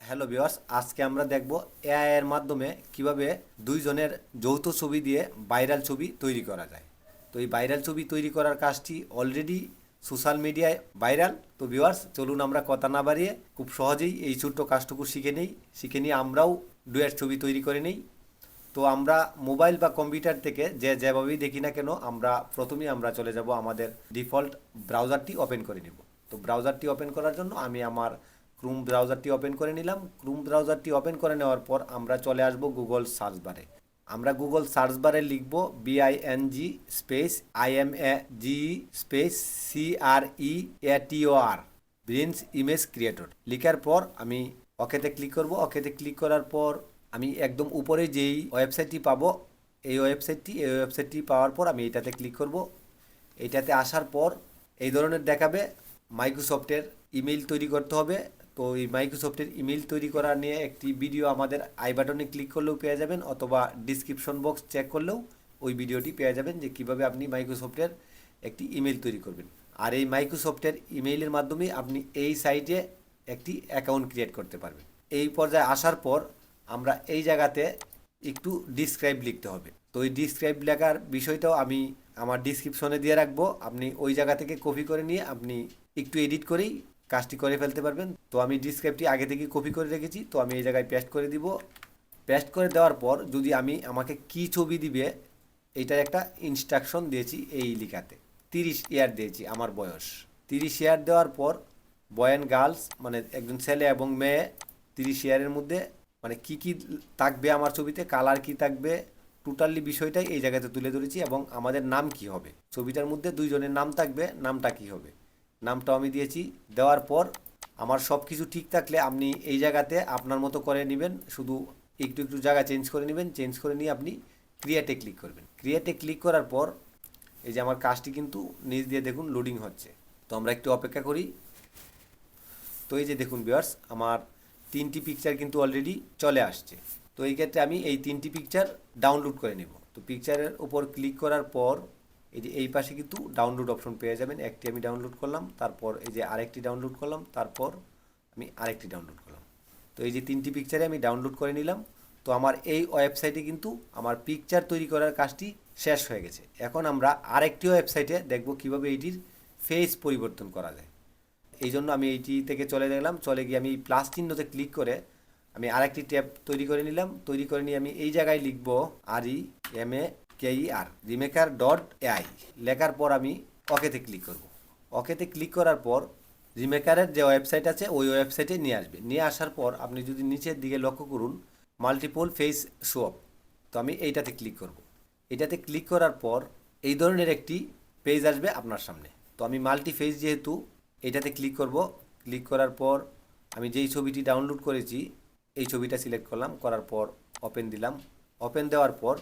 Hello viewers, আজকে আমরা দেখব এআই এর মাধ্যমে কিভাবে দুইজনের যৌথ ছবি দিয়ে ভাইরাল ছবি তৈরি করা যায়। তো এই ভাইরাল ছবি তৈরি করার কাজটি অলরেডি সোশ্যাল মিডিয়ায় ভাইরাল। তো ভিউয়ার্স, চলুন আমরা কথা না বাড়িয়ে খুব সহজেই এই ছোট্ট কাজটুকু শিখে নিয়ে আমরাও ডুয়েট ছবি তৈরি করে নিই। তো আমরা মোবাইল বা কম্পিউটার থেকে যেভাবেই দেখি না কেন, প্রথমেই আমরা চলে যাব আমাদের ডিফল্ট ব্রাউজারটি ওপেন করে নিব। তো ব্রাউজারটি ওপেন করার জন্য আমি আমার ক্রোম ব্রাউজারটি ওপেন করে নিলাম। ক্রোম ব্রাউজারটি ওপেন করে নেওয়ার পর আমরা চলে আসব গুগল সার্চ বারে। আমরা গুগল সার্চ বারে লিখব BING space IMAGE space CREATOR Bing's image creator লিখার পর আমি ওকেতে ক্লিক করব। ওকেতে ক্লিক করার পর আমি একদম উপরে যেই ওয়েবসাইটটি পাবো, এই ওয়েবসাইটটি পাওয়ার পর আমি এটাতে ক্লিক করব। এইটাতে আসার পর এই ধরনের দেখাবে মাইক্রোসফটের ইমেইল তৈরি করতে হবে। তো এই মাইক্রোসফটের ইমেইল তৈরি করা নিয়ে একটি ভিডিও আমাদের আই বাটনে ক্লিক করলেও পেয়ে যাবেন, অথবা ডিসক্রিপশন বক্স চেক করলেও ওই ভিডিওটি পেয়ে যাবেন যে কীভাবে আপনি মাইক্রোসফটের একটি ইমেইল তৈরি করবেন। আর এই মাইক্রোসফটের ইমেইলের মাধ্যমে আপনি এই সাইটে একটি অ্যাকাউন্ট ক্রিয়েট করতে পারবেন। এই পর্যায়ে আসার পর আমরা এই জায়গাতে একটু ডিসক্রাইব লিখতে হবে। তো ওই ডিসক্রাইব লেখার বিষয়টাও আমি আমার ডিসক্রিপশনে দিয়ে রাখবো। আপনি ওই জায়গা থেকে কপি করে নিয়ে আপনি একটু এডিট করেই কাজটি করে ফেলতে পারবেন। তো আমি ডিসক্রাইবটি আগে থেকে কপি করে রেখেছি, তো আমি এই জায়গায় পেস্ট করে দিব। পেস্ট করে দেওয়ার পর যদি আমাকে কি ছবি দিবে, এইটার একটা ইনস্ট্রাকশন দিয়েছি এই লেখাতে। 30 ইয়ার দিয়েছি আমার বয়স। 30 ইয়ার দেওয়ার পর বয় অ্যান্ড গার্লস মানে একজন ছেলে এবং মেয়ে 30 ইয়ারের মধ্যে মানে কি কি থাকবে আমার ছবিতে, কালার কি থাকবে, টোটালি বিষয়টাই এই জায়গাতে তুলে ধরেছি। এবং আমাদের নাম কি হবে, ছবিটার মধ্যে দুইজনের নাম থাকবে, নামটা কি হবে, নামটাও আমি দিয়েছি। দেওয়ার পর আমার সব কিছু ঠিক থাকলে আপনি এই জায়গাতে আপনার মতো করে নেবেন, শুধু একটু একটু জায়গা চেঞ্জ করে নেবেন। চেঞ্জ করে নিয়ে আপনি ক্রিয়েটে ক্লিক করবেন। ক্রিয়েটে ক্লিক করার পর এই যে আমার কাজটি কিন্তু নিচ দিয়ে দেখুন লোডিং হচ্ছে। তো আমরা একটু অপেক্ষা করি। তো এই যে দেখুন ভিউয়ার্স, আমার 3টি পিকচার কিন্তু অলরেডি চলে আসছে। তো এই ক্ষেত্রে আমি এই 3টি পিকচার ডাউনলোড করে নেব। তো পিকচারের উপর ক্লিক করার পর এই যে এই পাশে কিন্তু ডাউনলোড অপশন পেয়ে যাবেন। একটি আমি ডাউনলোড করলাম, তারপর এই যে আরেকটি ডাউনলোড করলাম, তারপর আমি আরেকটি ডাউনলোড করলাম। তো এই যে 3টি পিকচারে আমি ডাউনলোড করে নিলাম। তো আমার এই ওয়েবসাইটে কিন্তু আমার পিকচার তৈরি করার কাজটি শেষ হয়ে গেছে। এখন আমরা আরেকটি ওয়েবসাইটে দেখব কিভাবে এইটির ফেস পরিবর্তন করা যায়। এই জন্য আমি এইটি থেকে চলে গেলাম। চলে গিয়ে আমি প্লাস চিহ্নতে ক্লিক করে আমি আরেকটি ট্যাব তৈরি করে নিলাম। তৈরি করে নিয়ে আমি এই জায়গায় লিখব REMAKER রিমেকার.ai লেখার পর আমি ওকেতে ক্লিক করব। ওকেতে ক্লিক করার পর রিমেকারের যে ওয়েবসাইট আছে ওই ওয়েবসাইটে নিয়ে আসবে। নিয়ে আসার পর আপনি যদি নিচের দিকে লক্ষ্য করুন মাল্টিপল ফেস শো আপ, তো আমি এইটাতে ক্লিক করব। এটাতে ক্লিক করার পর এই ধরনের একটি পেজ আসবে আপনার সামনে। তো আমি মাল্টি ফেস যেহেতু এটাতে ক্লিক করব। ক্লিক করার পর আমি যেই ছবিটি ডাউনলোড করেছি এই ছবিটা সিলেক্ট করলাম, করার পর ওপেন দিলাম। ওপেন দেওয়ার পর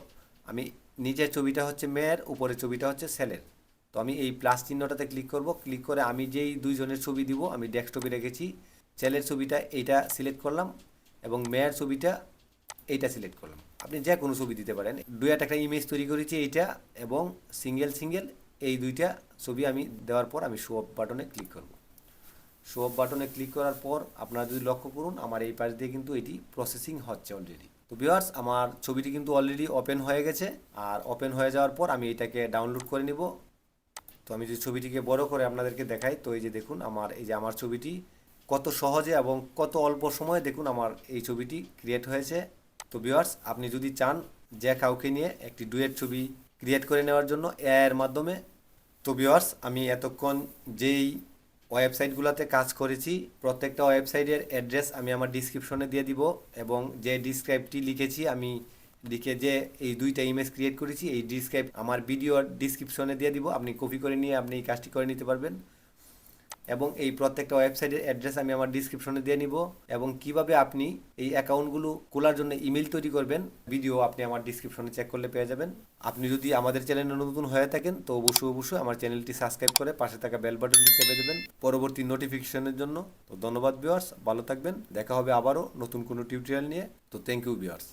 আমি নিচের ছবিটা হচ্ছে মেয়ের, উপরের ছবিটা হচ্ছে ছেলের। তো আমি এই প্লাস চিহ্নটাতে ক্লিক করব। ক্লিক করে আমি যেই দুইজনের ছবি দিব আমি ডেস্কটপে রেখেছি। ছেলের ছবিটা এইটা সিলেক্ট করলাম এবং মেয়ের ছবিটা এইটা সিলেক্ট করলাম। আপনি যে কোনো ছবি দিতে পারেন। ডুয়েট একটা ইমেজ তৈরি করেছি এইটা এবং সিঙ্গেল এই দুইটা ছবি আমি দেওয়ার পর আমি শো অফ বাটনে ক্লিক করব। শো অফ বাটনে ক্লিক করার পর আপনারা যদি লক্ষ্য করুন আমার এই পাশ দিয়ে কিন্তু এটি প্রসেসিং হচ্ছে অলরেডি। তো ভিউয়ার্স, আমার ছবিটি কিন্তু অলরেডি ওপেন হয়ে গেছে। আর ওপেন হয়ে যাওয়ার পর আমি এটাকে ডাউনলোড করে নিব। তো আমি যদি ছবিটিকে বড় করে আপনাদেরকে দেখাই, তো এই যে দেখুন আমার ছবিটি কত সহজে এবং কত অল্প সময়ে দেখুন আমার এই ছবিটি ক্রিয়েট হয়েছে। তো ভিউয়ার্স, আপনি যদি চান যে কাউকে নিয়ে একটি ডুয়েট ছবি ক্রিয়েট করে নেওয়ার জন্য এআই এর মাধ্যমে, তো ভিউয়ার্স আমি এতক্ষণ যেই ওয়েবসাইটগুলোতে কাজ করেছি প্রত্যেকটা ওয়েবসাইটের অ্যাড্রেস আমি আমার ডিসক্রিপশনে দিয়ে দিব। এবং যে ডিসক্রাইবটি লিখেছি আমি লিখে যে এই দুইটা ইমেজ ক্রিয়েট করেছি এই ডিসক্রাইব আমার ভিডিওর ডিসক্রিপশনে দিয়ে দিব। আপনি কপি করে নিয়ে আপনি এই কাজটি করে নিতে পারবেন। এবং এই প্রত্যেকটা ওয়েবসাইটের অ্যাড্রেস আমি আমার ডিসক্রিপশনে দিয়ে নিব। এবং কিভাবে আপনি এই অ্যাকাউন্টগুলো খোলার জন্য ইমেল তৈরি করবেন ভিডিও আপনি আমার ডিসক্রিপশনে চেক করলে পেয়ে যাবেন। আপনি যদি আমাদের চ্যানেলে নতুন হয়ে থাকেন তো অবশ্যই আমার চ্যানেলটি সাবস্ক্রাইব করে পাশে থাকা বেল বাটনটি চেপে দেবেন পরবর্তী নোটিফিকেশনের জন্য। তো ধন্যবাদ ভিউয়ার্স, ভালো থাকবেন। দেখা হবে আবারও নতুন কোনো টিউটোরিয়াল নিয়ে। তো থ্যাংক ইউ ভিউয়ার্স।